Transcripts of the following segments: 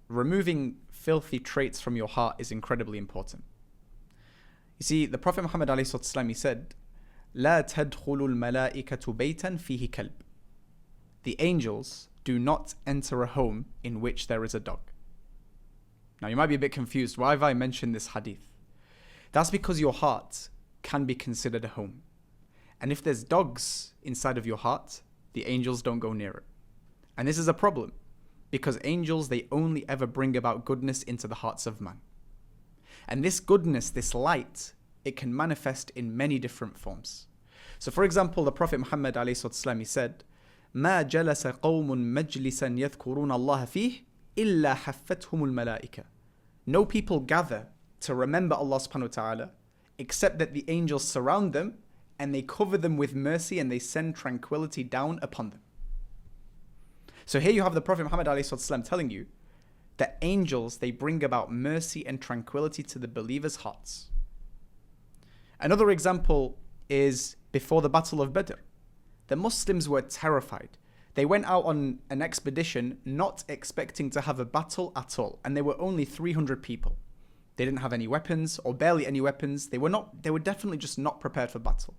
removing filthy traits from your heart is incredibly important. You see, the Prophet Muhammad ﷺ, he said, لا تدخل الملائكة بيتا فيه كلب. The angels do not enter a home in which there is a dog. Now you might be a bit confused. Why have I mentioned this hadith? That's because your heart can be considered a home. And if there's dogs inside of your heart, the angels don't go near it. And this is a problem, because angels, they only ever bring about goodness into the hearts of man. And this goodness, this light, it can manifest in many different forms. So for example, the Prophet Muhammad ﷺ, he said, ما جلس قوم مجلسا يذكرون الله فيه إلا حفتهم الملائكة. No people gather to remember Allah subhanahu wa ta'ala except that the angels surround them and they cover them with mercy and they send tranquility down upon them. So here you have the Prophet Muhammad ﷺ telling you that angels, they bring about mercy and tranquility to the believers' hearts. Another example is before the Battle of Badr. The Muslims were terrified. They went out on an expedition not expecting to have a battle at all, and there were only 300 people. They didn't have any weapons or barely any weapons. They were definitely just not prepared for battle.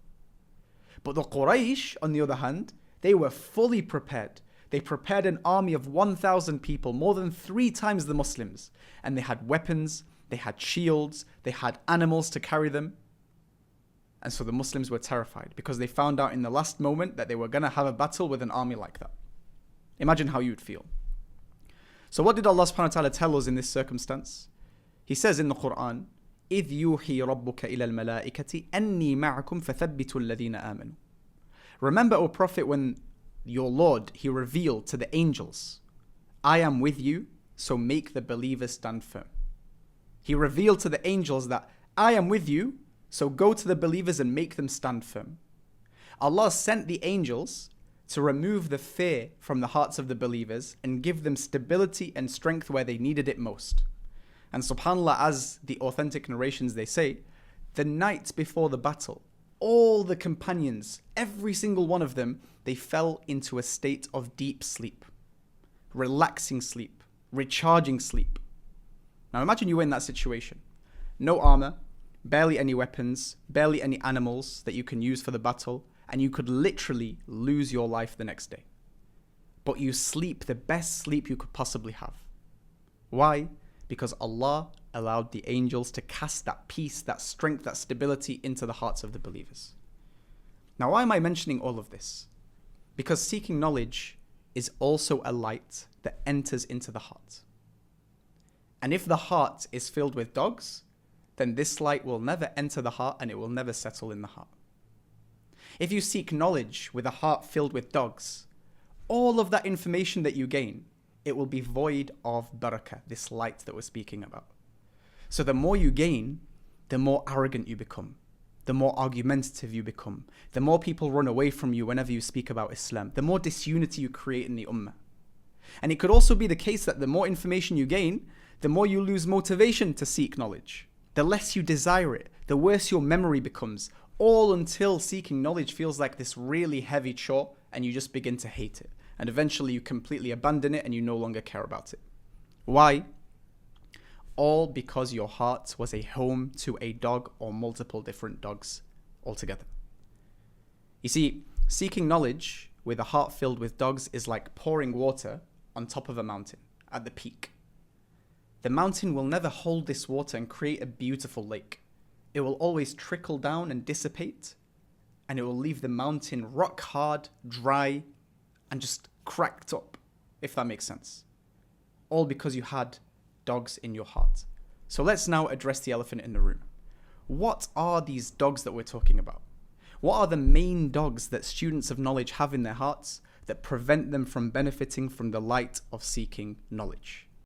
But the Quraysh, on the other hand, they were fully prepared. They prepared an army of 1,000 people, more than 3 times the Muslims. And they had weapons, they had shields, they had animals to carry them. And so the Muslims were terrified because they found out in the last moment that they were going to have a battle with an army like that. Imagine how you would feel. So what did Allah subhanahu wa ta'ala tell us in this circumstance? He says in the Qur'an, إِذْ يُوحِي رَبُّكَ إِلَى الْمَلَائِكَةِ أَنِّي مَعَكُمْ فَثَبِّتُوا الَّذِينَ آمَنُوا. Remember, O Prophet, when your Lord, he revealed to the angels, I am with you, so make the believers stand firm. He revealed to the angels that I am with you, so go to the believers and make them stand firm. Allah sent the angels to remove the fear from the hearts of the believers and give them stability and strength where they needed it most. And subhanAllah, as the authentic narrations they say, the night before the battle, all the companions, every single one of them, they fell into a state of deep sleep, relaxing sleep, recharging sleep. Now imagine you were in that situation. No armor, barely any weapons, barely any animals that you can use for the battle, and you could literally lose your life the next day. But you sleep the best sleep you could possibly have. Why? Because Allah allowed the angels to cast that peace, that strength, that stability into the hearts of the believers. Now, why am I mentioning all of this? Because seeking knowledge is also a light that enters into the heart. And if the heart is filled with dogs, then this light will never enter the heart and it will never settle in the heart. If you seek knowledge with a heart filled with dogs, all of that information that you gain, it will be void of barakah, this light that we're speaking about. So the more you gain, the more arrogant you become, the more argumentative you become, the more people run away from you whenever you speak about Islam, the more disunity you create in the ummah. And it could also be the case that the more information you gain, the more you lose motivation to seek knowledge. The less you desire it, the worse your memory becomes, all until seeking knowledge feels like this really heavy chore and you just begin to hate it. And eventually you completely abandon it and you no longer care about it. Why? All because your heart was a home to a dog or multiple different dogs altogether. You see, seeking knowledge with a heart filled with dogs is like pouring water on top of a mountain at the peak. The mountain will never hold this water and create a beautiful lake. It will always trickle down and dissipate, and it will leave the mountain rock hard, dry, and just cracked up, if that makes sense. All because you had dogs in your heart. So let's now address the elephant in the room. What are these dogs that we're talking about? What are the main dogs that students of knowledge have in their hearts that prevent them from benefiting from the light of seeking knowledge?